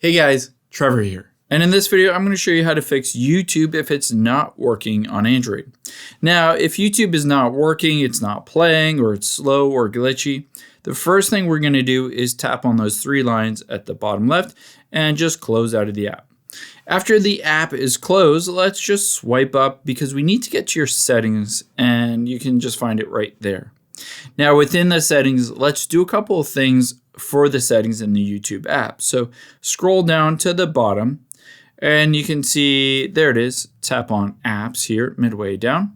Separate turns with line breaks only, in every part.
Hey guys, Trevor here. And in this video, I'm going to show you how to fix YouTube if it's not working on Android. Now, if YouTube is not working, it's not playing, or it's slow or glitchy, the first thing we're going to do is tap on those three lines at the bottom left and just close out of the app. After the app is closed, let's just swipe up because we need to get to your settings and you can just find it right there. Now within the settings, let's do a couple of things for the settings in the YouTube app. So scroll down to the bottom and you can see, there it is, tap on apps here midway down.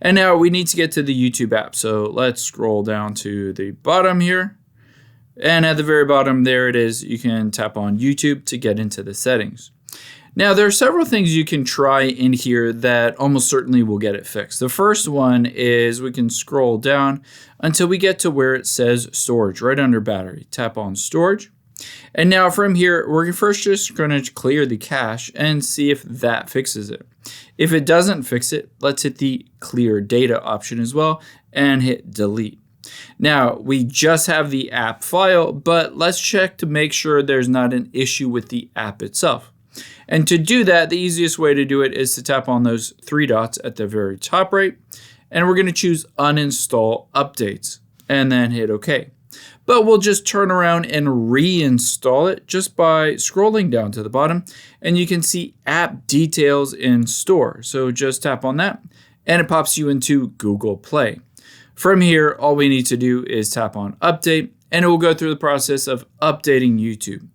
And now we need to get to the YouTube app. So let's scroll down to the bottom here. And at the very bottom, there it is. You can tap on YouTube to get into the settings. Now, there are several things you can try in here that almost certainly will get it fixed. The first one is we can scroll down until we get to where it says storage, right under battery. Tap on storage. And now from here, we're first just going to clear the cache and see if that fixes it. If it doesn't fix it, let's hit the clear data option as well and hit delete. Now, we just have the app file, but let's check to make sure there's not an issue with the app itself. And to do that, the easiest way to do it is to tap on those three dots at the very top right, and we're going to choose uninstall updates and then hit OK. But we'll just turn around and reinstall it just by scrolling down to the bottom, and you can see app details in store. So just tap on that and it pops you into Google Play. From here, all we need to do is tap on update and it will go through the process of updating YouTube.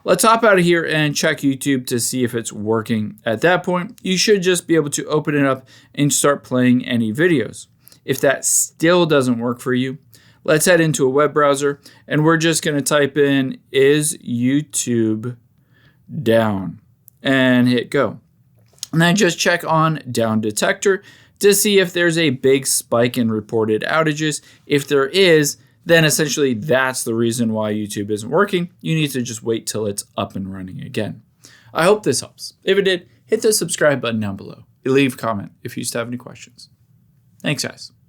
Let's hop out of here and check YouTube to see if it's working. At that point, you should just be able to open it up and start playing any videos. If that still doesn't work for you, let's head into a web browser and we're just going to type in "is YouTube down" and hit go. And then just check on down detector to see if there's a big spike in reported outages. If there is, then essentially that's the reason why YouTube isn't working. You need to just wait till it's up and running again. I hope this helps. If it did, hit the subscribe button down below. Leave a comment if you still have any questions. Thanks, guys.